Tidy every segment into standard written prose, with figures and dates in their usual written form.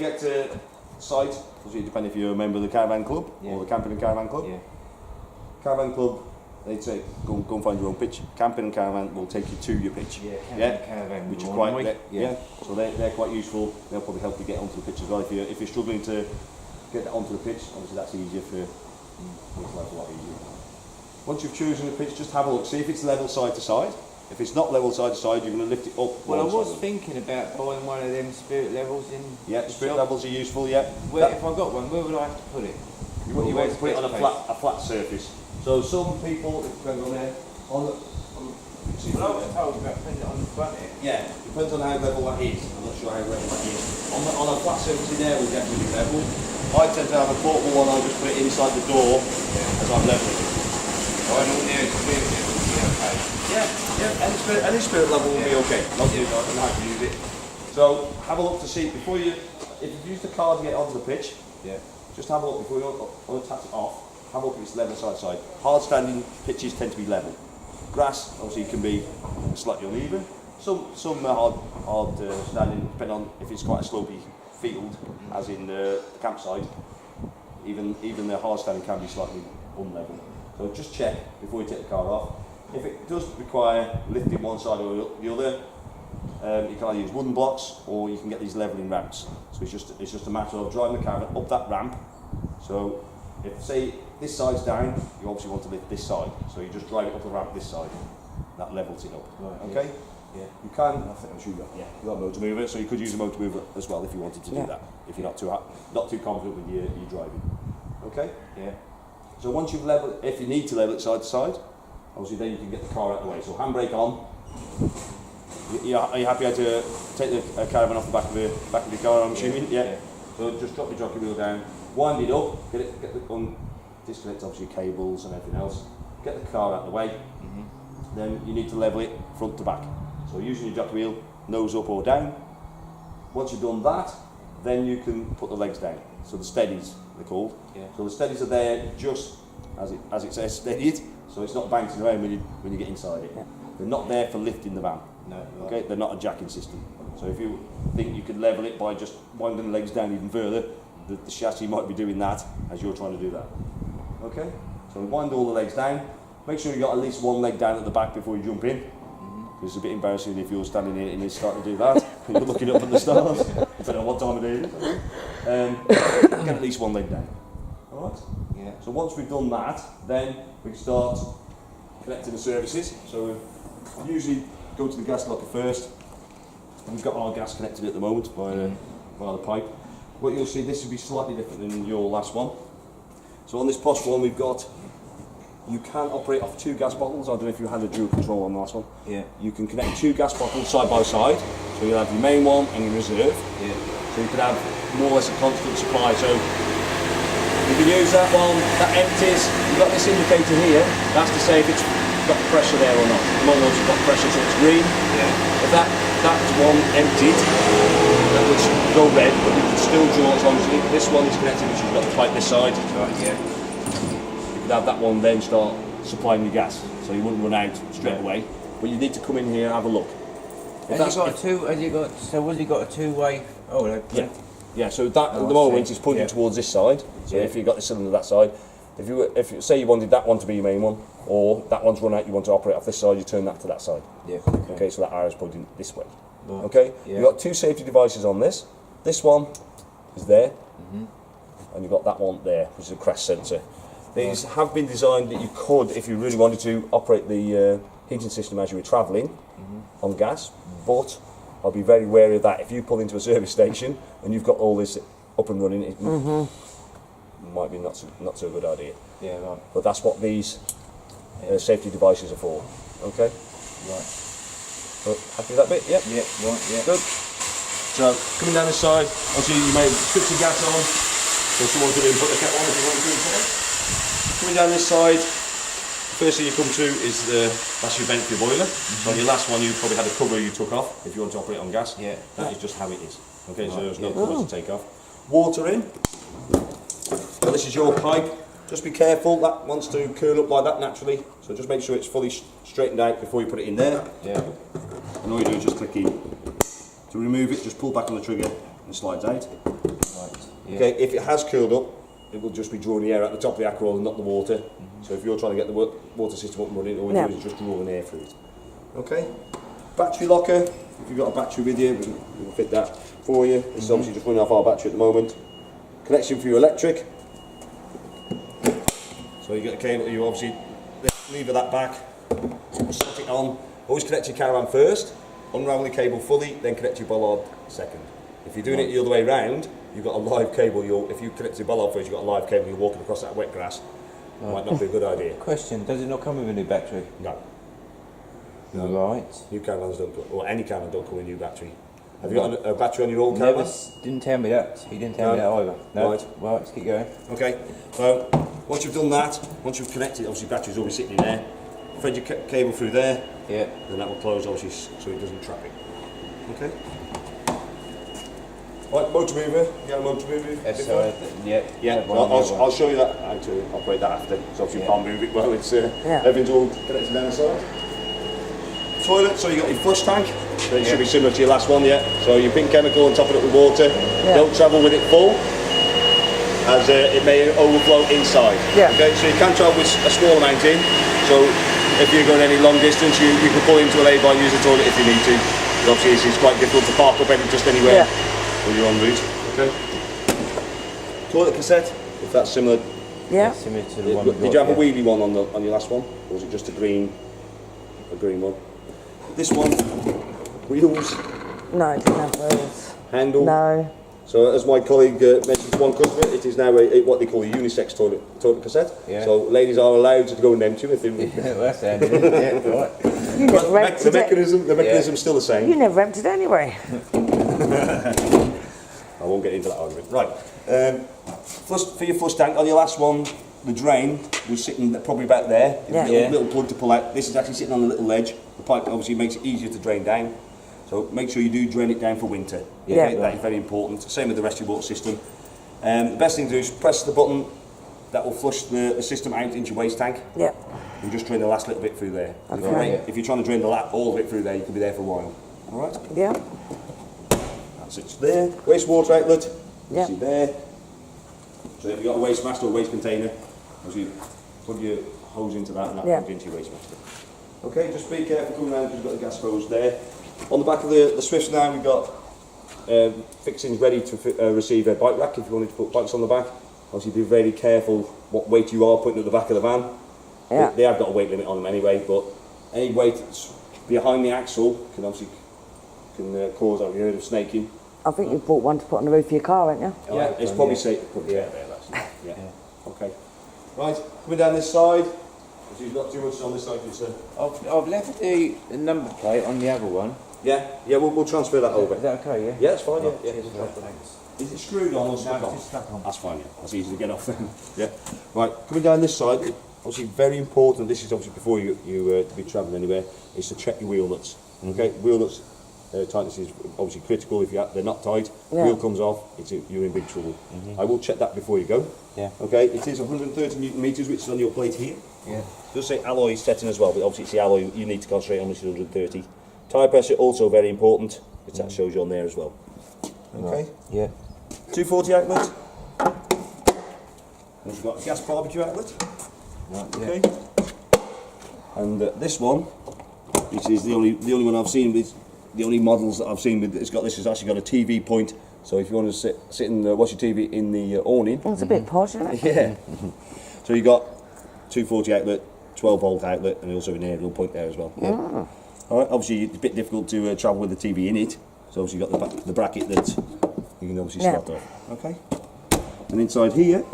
you get to site, depending if you're a member of the caravan club or the camping and caravan club. Caravan club, they'd say go and find your own pitch. Camping and caravan will take you to your pitch. Caravan, which is quite So they're quite useful. They'll probably help you get onto the pitch as well. If you're struggling to get onto the pitch, obviously that's easier for makes life a lot easier. Once you've chosen the pitch, just have a look. See if it's level side to side. If it's not level side to side, you're going to lift it up. Well, I was thinking about buying one of them spirit levels in. Yeah, spirit levels are useful. Yeah. Where, if I got one, where would I have to put it? You want to put it on a flat surface. So some people, it depends on there. Well, I was told about putting it on the front here. Yeah, depends on how level that is. I'm not sure how level that is. On a flat surface in there, we'll get really level. I tend to have a portable one. I'll just put it inside the door as I'm leveling it. I don't know if spirit level will be okay. Yeah, any spirit level will be okay. Not you know how to use it. So have a look to see before you. If you use the car to get onto the pitch, just have a look before you unattach it off. Have a look if it's level side to side. Hard standing pitches tend to be level. Grass obviously can be slightly uneven. Some are hard standing, depending on if it's quite a slopey field, as in the campsite. Even the hard standing can be slightly unlevel. So just check before you take the car off. If it does require lifting one side or the other, you can either use wooden blocks or you can get these levelling ramps. So it's just a matter of driving the caravan up that ramp. So if say this side's down, you obviously want to lift this side. So you just drive it up the ramp this side. That levels it up. Right, okay? Yeah. You can. I think I'm sure you got a motor mover, so you could use a motor mover as well if you wanted to do that. If you're not too confident with your driving. Okay? Yeah. So once you've leveled, if you need to level it side to side, obviously then you can get the car out of the way. So handbrake on. Are you happy to take the caravan off the back of the car? I'm assuming. Yeah. So just drop your jockey wheel down, wind it up, disconnect obviously cables and everything else. Get the car out of the way. Then you need to level it front to back. So using your jockey wheel, nose up or down. Once you've done that, then you can put the legs down. So the steadies, they're called. So the steadies are there just as it says steadied. So it's not bouncing around when you get inside it. They're not there for lifting the van. No. Okay, they're not a jacking system. So if you think you could level it by just winding the legs down even further, the chassis might be doing that as you're trying to do that. Okay, so wind all the legs down. Make sure you've got at least one leg down at the back before you jump in. It's a bit embarrassing if you're standing here and it's starting to do that. You're looking up at the stars. I don't know what time it is. Get at least one leg down. Alright? Yeah. So once we've done that, then we can start connecting the services. So we usually go to the gas locker first. We've got our gas connected at the moment via the pipe. What you'll see, this will be slightly different than your last one. So on this posh one we've got, you can operate off 2 gas bottles. I don't know if you had a dual control on the last one. Yeah. You can connect 2 gas bottles side by side. So you'll have your main one and your reserve. Yeah. So you can have more or less a constant supply. So you can use that one, that empties. You've got this indicator here. That's to say if it's got pressure there or not. The moment it's got pressure, so it's green. Yeah. If that's one emptied, that would go red, but you can still draw as long as this one is connected, which you've got to fight this side. Right, yeah. You could have that one then start supplying your gas, so you wouldn't run out straight away. But you need to come in here and have a look. Has he got a two-way? Oh, yeah. Yeah, so that at the moment is pointing towards this side. So if you've got the cylinder that side, if you say you wanted that one to be your main one, or that one's run out, you want to operate off this side, you turn that to that side. Yeah. Okay, so that arrow's pointing this way. Right. Okay. Yeah. You've got 2 safety devices on this. This one is there, and you've got that one there, which is a crash sensor. These have been designed that you could, if you really wanted to, operate the heating system as you were travelling on gas, but I'll be very wary of that. If you pull into a service station and you've got all this up and running, it might be not so good idea. Yeah, right. But that's what these safety devices are for. Okay. Right. So, happy with that bit? Yep. Yeah. Right. Yeah. Good. So coming down this side, obviously you may switch the gas on. So someone could put the kettle on if you want to do it. Coming down this side, first thing you come to is that's your vent for your boiler. So on your last one you probably had a cover you took off if you want to operate on gas. Yeah. That is just how it is. Okay, so there's no covers to take off. Water in. So this is your pipe. Just be careful, that wants to curl up like that naturally. So just make sure it's fully straightened out before you put it in there. Yeah. And all you do is just click in. To remove it, just pull back on the trigger and and slides out. Right. Yeah. Okay, if it has curled up, it will just be drawing the air out the top of the Akrol and not the water. So if you're trying to get the water system up and running, all we do is just drawing air through it. Okay, battery locker. If you've got a battery with you, we can fit that for you. This is obviously just running off our battery at the moment. Connection for your electric. So you get a cable, you obviously lever that back, slot it on. Always connect your caravan first, unravel the cable fully, then connect your bollard second. If you're doing it the other way round, you've got a live cable. If you connect your bollard first, you've got a live cable, you're walking across that wet grass. Might not be a good idea. Question, does it not come with a new battery? No. Right. New caravans don't come, or any caravan don't come with a new battery. Have you got a battery on your old caravan? Didn't tell me that. He didn't tell me that either. No. Right. Right, let's keep going. Okay, so once you've done that, once you've connected, obviously battery's always sitting in there, thread your cable through there, Yeah. then that will close obviously so it doesn't trap it. Okay? Right, motor mover, you got a motor mover? So, yeah. Yeah, One on the other one. I'll show you that how to operate that after, so obviously you can't move it well, it's everything's all connected down the side. Toilet, so you got your flush tank, so it should be similar to your last one, yeah. So your pink chemical and top it up with water. Don't travel with it full, as it may overflow inside. Okay, so you can travel with a small amount in, so if you're going any long distance, you can pull into a lay-by and use the toilet if you need to. But obviously it's quite difficult to park up just anywhere when you're en route. Okay. Toilet cassette, if that's similar. Yeah. Similar to the one we Did got, you have a yeah. wheelie one on your last one, or was it just a green one? This one, wheels, No, it didn't have wheels. handle. No. So as my colleague mentioned to one customer, it is now what they call a unisex toilet cassette. Yeah. So ladies are allowed to go and empty if they. Yeah, well, that's handy. Yeah, right. You never emptied The it. mechanism's still the same. You never emptied anyway. I won't get into that argument. Right. For your flush tank, on your last one, the drain was sitting probably about there. Yeah. Little plug to pull out. This is actually sitting on a little ledge. The pipe obviously makes it easier to drain down. So make sure you do drain it down for winter. Yeah. Okay? That is very important. Same with the rest of your water system. The best thing to do is press the button that will flush the system out into your waste tank. Yep. And just drain the last little bit through there. Okay. If you're trying to drain all of it through there, you could be there for a while. All right. Yeah. That's it there. Wastewater outlet. Yeah. See there. So if you've got a waste master or waste container, you put your hose into that and that goes into your waste master. Okay, just be careful coming around because you've got the gas hose there. On the back of the Swifts now we've got fixings ready to receive a bike rack if you wanted to put bikes on the back. Obviously be very careful what weight you are putting at the back of the van. Yeah. They have got a weight limit on them anyway, but any weight that's behind the axle can obviously cause, have you heard of snaking? I think you bought one to put on the roof of your car, haven't you? Yeah, it's probably safe. Probably there, that's yeah. Okay. Right, coming down this side. So you've got too much on this side, you said. I've left the number plate on the other one. Yeah, we'll transfer that over. Is that okay, yeah? Yeah, it's fine. Yeah. Thanks. Is it screwed on or stuck on? it's stuck on. That's fine. Yeah, that's easy to get off then. Yeah. Right, coming down this side. Obviously, very important. This is obviously before you be travelling anywhere. Is to check your wheel nuts. Okay, wheel nuts. Tightness is obviously critical. If they're not tight, wheel comes off, you're in big trouble. I will check that before you go. Yeah. Okay, it is 130 newton meters, which is on your plate here. Yeah. It does say alloy setting as well, but obviously it's the alloy you need to concentrate on, which is 130. Tyre pressure also very important, which that shows you on there as well. Okay. Yeah. 240 outlet. And we've got a gas barbecue outlet. Right, yeah. Okay. And this one, which is the only one I've seen with. The only models that I've seen with it's actually got a TV point, so if you want to sit and watch your TV in the awning. It's a bit posh, isn't it? Yeah. So you got 240 outlet, 12 volt outlet, and also an aerial point there as well. Yeah. All right. Obviously, it's a bit difficult to travel with the TV in it, so obviously you've got the bracket that you can obviously slot off. Okay. And inside here,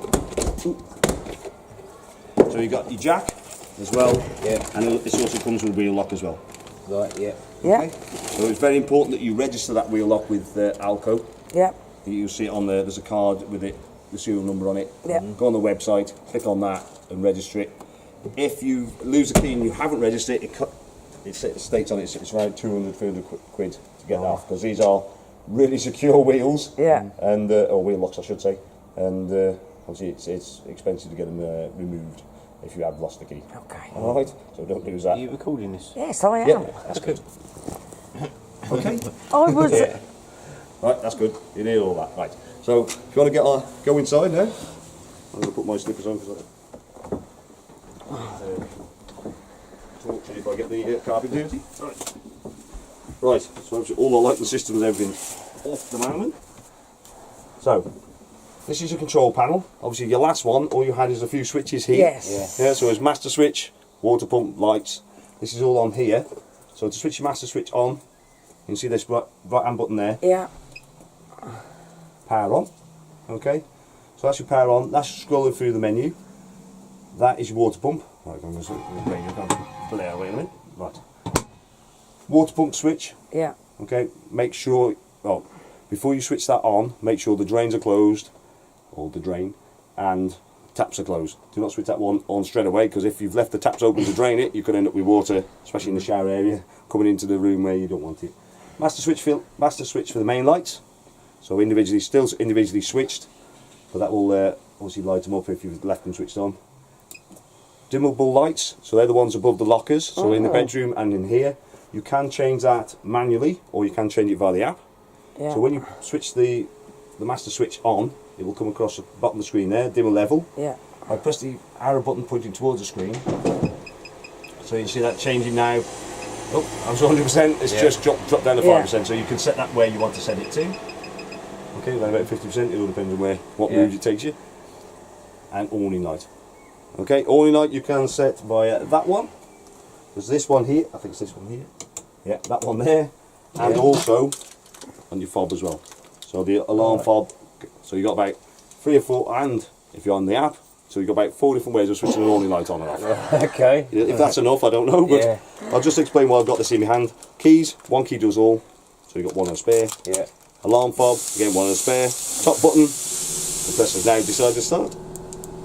so you got your jack as well. Yeah. And this also comes with wheel lock as well. Right, yeah. Yeah. Okay. So it's very important that you register that wheel lock with Alco. Yeah. You'll see it on there. There's a card with it, the serial number on it. Yeah. Go on the website, click on that, and register it. If you lose the key and you haven't registered it, it states on it it's around 200, 300 quid to get that off, because these are really secure wheels. Yeah. And or wheel locks, I should say. And obviously it's expensive to get them removed if you have lost the key. Okay. All right. So don't lose that. Are you recording this? Yes, I am. Yeah, that's good. Okay. I was. Right, that's good. You need all that. Right. So if you want to go inside now, I'm going to put my slippers on because torch if I get the carpet dirty. Right. So obviously all the lighting systems and everything off the moment. So this is your control panel. Obviously your last one, all you had is a few switches here. Yes. Yeah. So it's master switch, water pump, lights. This is all on here. So to switch your master switch on, you can see this right hand button there. Yeah. Power on. Okay. So that's your power on. That's scrolling through the menu. That is your water pump. Right, I'm going to blare away a minute. Right. Water pump switch. Yeah. Okay. Make sure. Well, before you switch that on, make sure the drains are closed, or the drain, and taps are closed. Do not switch that one on straight away, because if you've left the taps open to drain it, you could end up with water, especially in the shower area, coming into the room where you don't want it. Master switch for the main lights. So still individually switched, but that will obviously light them up if you've left them switched on. Dimmable lights, so they're the ones above the lockers. So in the bedroom and in here, you can change that manually, or you can change it via the app. Yeah. So when you switch the master switch on, it will come across the bottom of the screen there, dimmer level. Yeah. I press the arrow button pointing towards the screen. So you see that changing now. Oh, I was 100%, it's just dropped down to 5%, so you can set that where you want to set it to. Okay, then about 50%, it all depends on what mood it takes you. And awning light. Okay, awning light you can set via that one. There's this one here, I think it's this one here. Yeah, that one there. And also on your fob as well. So the alarm fob, so you got about 3 or 4, and if you're on the app, so you've got about 4 different ways of switching an awning light on and off. Okay. If that's enough, I don't know, but I'll just explain why I've got this in my hand. Keys, one key does all, so you've got one on spare. Yeah. Alarm fob, again one on spare. Top button, the person has now decided to start.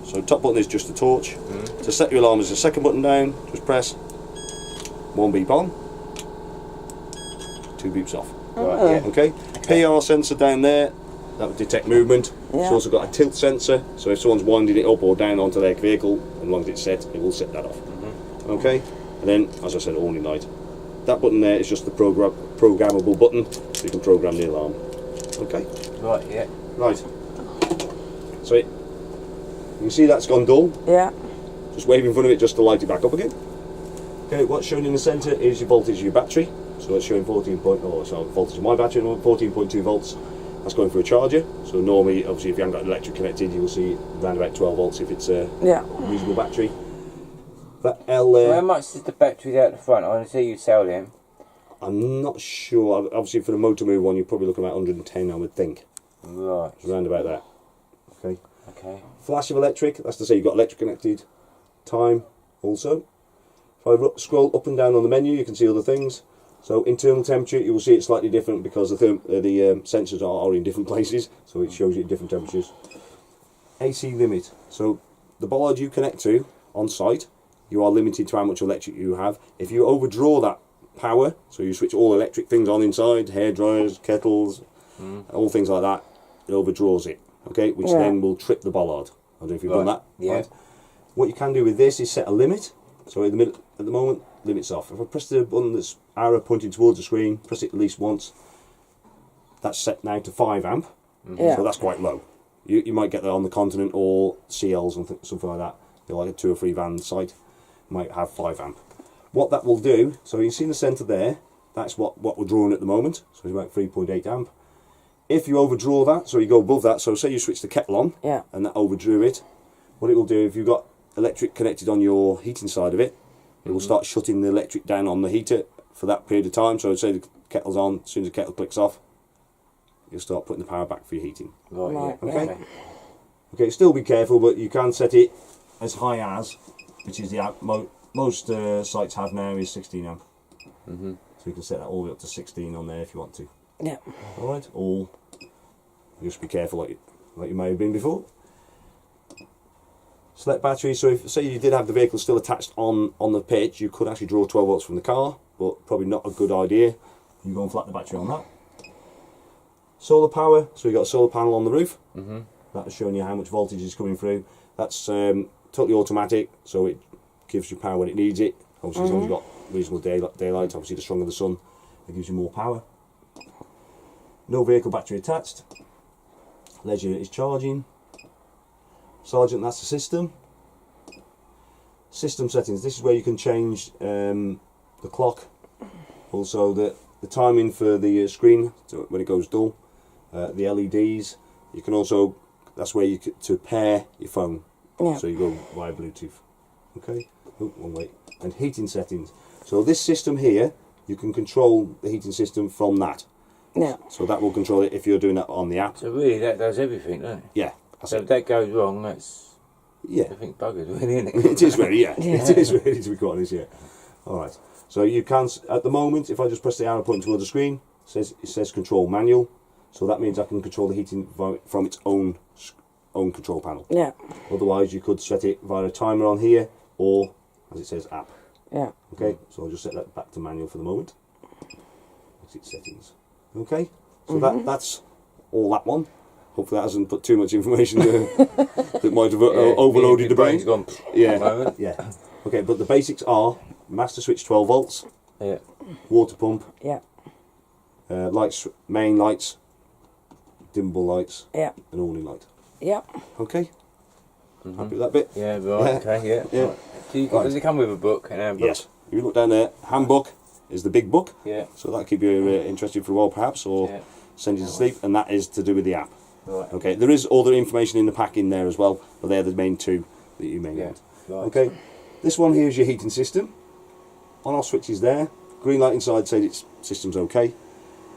So top button is just the torch. To set your alarm is the second button down, just press 1 beep on, 2 beeps off. Right, yeah. Okay, PR sensor down there, that would detect movement. It's also got a tilt sensor, so if someone's winding it up or down onto their vehicle, as long as it's set, it will set that off. Okay, and then, as I said, awning light. That button there is just the programmable button, so you can program the alarm. Okay? Right, yeah. Right. So you can see that's gone dull. Yeah. Just wave in front of it just to light it back up again. Okay, what's shown in the centre is your voltage of your battery. So it's showing voltage of my battery, 14.2 volts. That's going for a charger. So normally, obviously, if you haven't got electric connected, you'll see around about 12 volts if it's a reasonable battery. That L there. So how much is the battery out the front? I want to see you sell them. I'm not sure. Obviously, for the motor move one, you're probably looking at 110, I would think. Right. It's around about that. Okay. Okay. Flash of electric. That's to say you've got electric connected. Time also. If I scroll up and down on the menu, you can see other things. So internal temperature, you will see it slightly different because the sensors are in different places, so it shows you different temperatures. AC limit. So the bollard you connect to on site, you are limited to how much electric you have. If you overdraw that power, so you switch all electric things on inside, hair dryers, kettles, all things like that, it overdraws it. Okay, which then will trip the bollard. I don't know if you've done that. Yeah. Right? What you can do with this is set a limit. So at the moment, limit's off. If I press the button that's arrow pointing towards the screen, press it at least once, that's set now to 5 amp. So that's quite low. You might get that on the Continent or CLs and something like that. You're like a 2 or 3 van site, might have 5 amp. What that will do, so you see in the centre there, that's what we're drawing at the moment, so it's about 3.8 amp. If you overdraw that, so you go above that, so say you switch the kettle on, and that overdrew it, what it will do, if you've got electric connected on your heating side of it, it will start shutting the electric down on the heater for that period of time. So say the kettle's on, as soon as the kettle clicks off, you'll start putting the power back for your heating. Right, yeah. Okay. Okay, still be careful, but you can set it as high as, which is the most sites have now is 16 amp. So you can set that all the way up to 16 on there if you want to. Yeah. All right. Or just be careful, like you may have been before. Select battery. So if say you did have the vehicle still attached on the pitch, you could actually draw 12 volts from the car, but probably not a good idea. You go and flat the battery on that. Solar power. So you've got a solar panel on the roof. That's showing you how much voltage is coming through. That's totally automatic, so it gives you power when it needs it. Obviously, as long as you've got reasonable daylight, obviously the stronger the sun, it gives you more power. No vehicle battery attached. Leisure is charging. Sergeant, that's the system. System settings, this is where you can change the clock, also the timing for the screen when it goes dull, the LEDs. You can also, that's where you could, to pair your phone, Yeah. so you go via Bluetooth. Okay, oh, one way. And heating settings. So this system here, you can control the heating system from that. Yeah. So that will control it if you're doing that on the app. So really, that does everything, doesn't it? Yeah, that's So it. if that goes wrong, that's Yeah. everything buggered, really, isn't it? It is really, yeah. It is really, to be quite honest, yeah. Alright, so you can, at the moment, if I just press the arrow pointing toward the screen, it says control manual, so that means I can control the heating from its own control panel. Yeah. Otherwise, you could set it via a timer on here, or, as it says, app. Yeah. Okay, so I'll just set that back to manual for the moment. Exit settings. Okay, so that's all that one. Hopefully that hasn't put too much information that might have overloaded the brain. Brain's gone Yeah, at the moment. yeah. Okay, but the basics are master switch 12 volts, Yeah. water pump, Yeah. lights, main lights, dimmable lights, Yeah. and awning light. Yeah. Okay, happy with that bit? Yeah, right, Yeah. okay, yeah. Yeah. Do you, Right. Does it come with a book? And a book? Yes. If you look down there, handbook is the big book, Yeah, so that'll keep you interested for a while perhaps, or yeah. send you to sleep, and that is to do with the app. Right. Okay, there is other information in the pack in there as well, but they're the main two that you may Yeah. need. Right. Okay, this one here is your heating system. On off switch is there. Green light inside says its system's okay.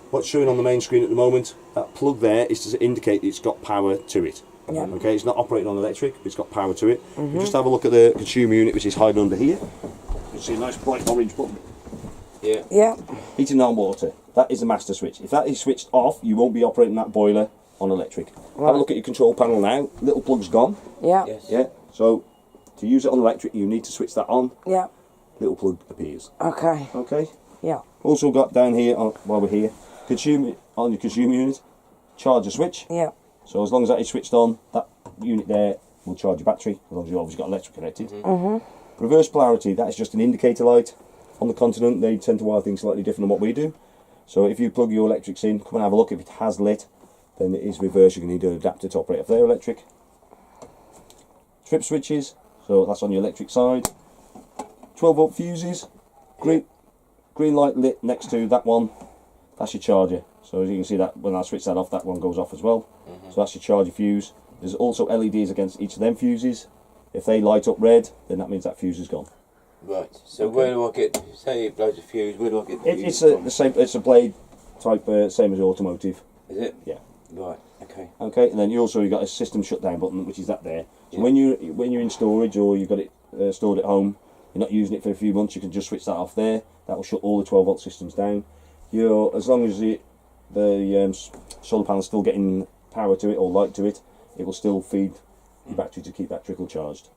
What's showing on the main screen at the moment, that plug there is to indicate it's got power to it. Yeah. Okay, it's not operating on electric, but it's got power to it. You just have a look at the consumer unit, which is hiding under here. You see a nice bright orange button. Yeah. Yeah. Heating on water. That is the master switch. If that is switched off, you won't be operating that boiler on electric. Have a look at your control panel now. Little plug's gone. Yeah. Yes. Yeah. So to use it on electric, you need to switch that on. Yeah. Little plug appears. Okay. Okay. Yeah. Also got down here while we're here, on your consumer unit, charger switch. Yeah. So as long as that is switched on, that unit there will charge your battery. As long as you obviously got electric connected. Reverse polarity. That is just an indicator light. On the continent, they tend to wire things slightly different than what we do. So if you plug your electrics in, come and have a look. If it has lit, then it is reverse. You're going to need an adapter to operate if they're electric. Trip switches, so that's on your electric side. 12 volt fuses, green light lit next to that one, that's your charger. So as you can see, that when I switch that off, that one goes off as well. So that's your charger fuse. There's also LEDs against each of them fuses. If they light up red, then that means that fuse is gone. Right. So where do I get? Say it blows a fuse. Where do I get the fuse It's from? the same. It's a blade type, same as automotive. Is it? Yeah. Right. Okay. Okay, and then you got a system shutdown button, which is that there. So Yeah. when you're in storage or you've got it stored at home, you're not using it for a few months, you can just switch that off there. That will shut all the 12 volt systems down. As long as the solar panel's still getting power to it or light to it, it will still feed your battery to keep that trickle charged.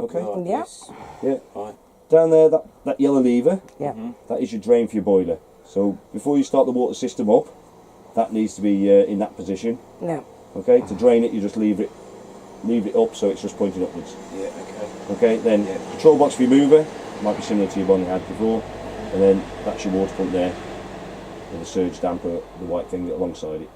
Okay. Right, Yeah. Yes. Yeah. Right. Down there, that yellow lever, Yeah. that is your drain for your boiler. So before you start the water system up, that needs to be in that position. Yeah. Okay, to drain it, you just leave it up so it's just pointing upwards. Yeah. Okay. Okay, then Yeah. control box for your mover might be similar to your one you had before, and then that's your water pump there with a surge damper, the white thing alongside it.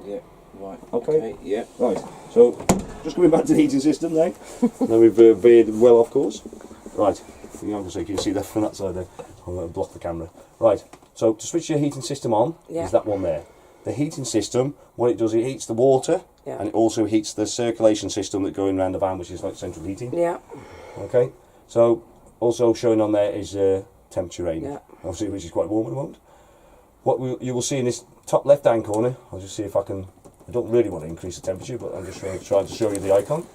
Yeah. Right. Okay. Yeah. Right, so just coming back to the heating system now. Now we've veered well off course. Right, you can see that from that side there. I'm going to block the camera. Right, so to switch your heating system on Yeah. is that one there. The heating system, what it does, it heats the water, Yeah. and it also heats the circulation system that's going around the van, which is like central heating. Yeah. Okay, so also showing on there is temperature rating, Yeah. obviously, which is quite warm at the moment. What you will see in this top left hand corner, I'll just see if I can. I don't really want to increase the temperature, but I'm just trying to show you the icon.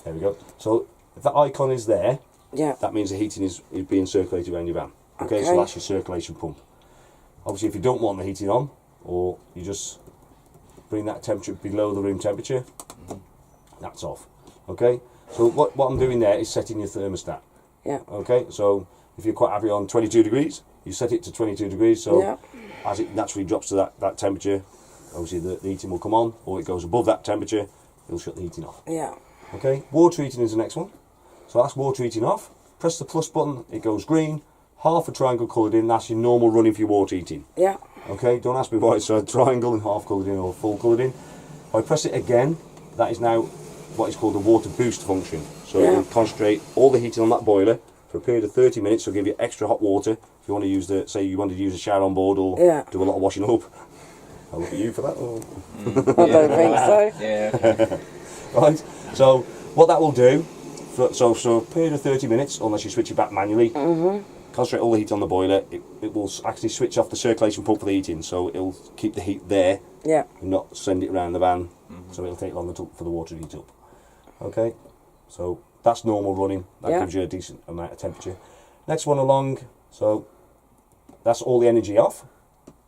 There we go. So if that icon is there, Yeah. that means the heating is being circulated around your van. Okay, so Okay. that's your circulation pump. Obviously, if you don't want the heating on, or you just bring that temperature below the room temperature, that's off. Okay, so what I'm doing there is setting your thermostat. Yeah. Okay, so if you're quite happy on 22 degrees, you set it to 22 degrees, so Yeah. as it naturally drops to that temperature, obviously the heating will come on, or it goes above that temperature, it'll shut the heating off. Yeah. Okay, water heating is the next one. So that's water heating off. Press the plus button, it goes green. Half a triangle coloured in, that's your normal running for your water heating. Yeah. Okay, don't ask me why it's a triangle and half coloured in or full coloured in. If I press it again, that is now what is called a water boost function. So it will concentrate all the heating on that boiler for a period of 30 minutes. So give you extra hot water if you want to use say you wanted to use a shower on board or do a lot of washing up. I'll look at you for that. Or... I don't think so. Yeah. Right. So what that will do, so a period of 30 minutes, unless you switch it back manually, concentrate all the heat on the boiler. It will actually switch off the circulation pump for the heating, so it'll keep the heat there Yeah. and not send it around the van. So it'll take longer for the water to heat up. Okay. So that's normal running. That gives you a decent amount of temperature. Next one along. So that's all the energy off.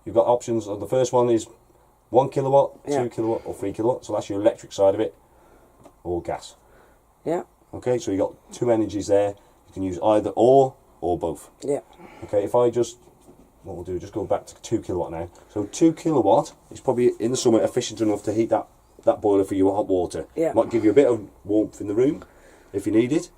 You've got options. The first one is 1 kilowatt, 2 kilowatt, or 3 kilowatt. So that's your electric side of it, or gas. Yeah. Okay, so you've got two energies there. You can use either or both. Yeah. Okay, if I just, what we'll do, just go back to 2 kilowatt now. So 2 kilowatt is probably in the summer efficient enough to heat that boiler for your hot water. Yeah. Might give you a bit of warmth in the room if you need it,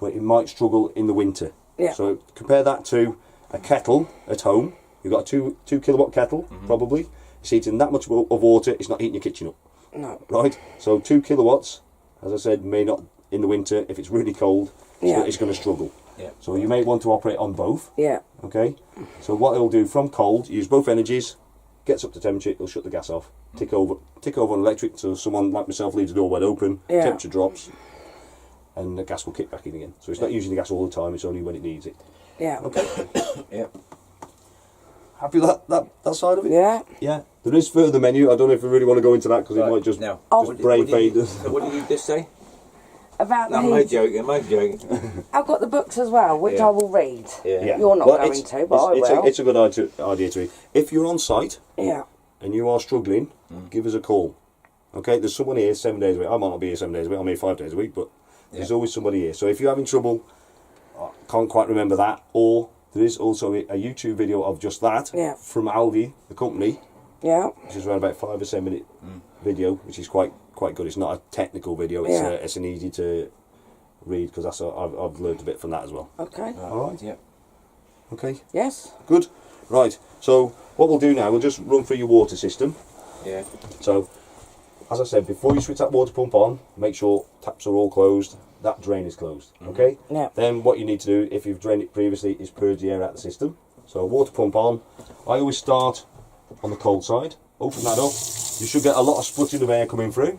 but it might struggle in the winter. Yeah. So compare that to a kettle at home. You've got a 2 kilowatt kettle, probably. It's heating that much of water, it's not heating your kitchen up. No. Right? So 2 kilowatts, as I said, may not, in the winter, if it's really cold, it's going to struggle. Yeah. So you may want to operate on both. Yeah. Okay? So what it'll do from cold, use both energies, gets up to temperature, it'll shut the gas off, tick over on electric, so someone like myself leaves the door wide open, temperature drops, and the gas will kick back in again. So it's not using the gas all the time, it's only when it needs it. Yeah. Okay? Yeah. Happy with that side of it? Yeah. Yeah. There is further menu, I don't know if we really want to go into that, because it might just, No. just break faders. So what did you just say? About the No, I'm heat. joking. I'm joking. I've got the books as well, which I will read. Yeah. You're not Well, going to, but I will. it's a good idea to read. If you're on site Yeah. and you are struggling, give us a call. Okay, there's someone here 7 days a week. I might not be here 7 days a week, I'm here 5 days a week, but there's always somebody here. So if you're having trouble, can't quite remember that, or there is also a YouTube video of just that from Aldi, the company, Yeah. which is around about 5 or 7 minute video, which is quite good. It's not a technical video, it's an easy to read, because I've learned a bit from that as well. Okay. All right. Yeah. Okay. Yes. Good. Right. So what we'll do now, we'll just run through your water system. Yeah. So, as I said, before you switch that water pump on, make sure taps are all closed, that drain is closed. Okay. Yeah. Then what you need to do, if you've drained it previously, is purge the air out of the system. So water pump on. I always start on the cold side. Open that up. You should get a lot of spluttering of air coming through.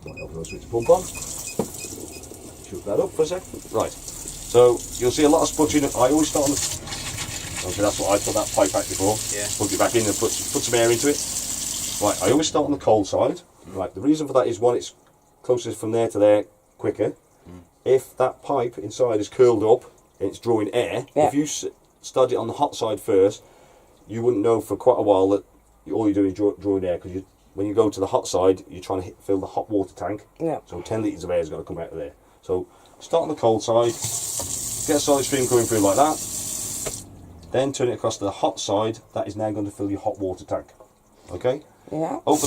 Open the switch the pump on. Shoot that up for a sec. Right. So you'll see a lot of spluttering. I always start on the... Okay, that's what I put that pipe back before. Yeah. Plug it back in and put some air into it. Right, I always start on the cold side. Right, the reason for that is, one, it's closest from there to there quicker. If that pipe inside is curled up and it's drawing air, if you start it on the hot side first, you wouldn't know for quite a while that all you're doing is drawing air, because when you go to the hot side, you're trying to fill the hot water tank. Yeah. So 10 litres of air is going to come out of there. So start on the cold side, get a solid stream coming through like that, then turn it across to the hot side. That is now going to fill your hot water tank. Okay? Yeah. Open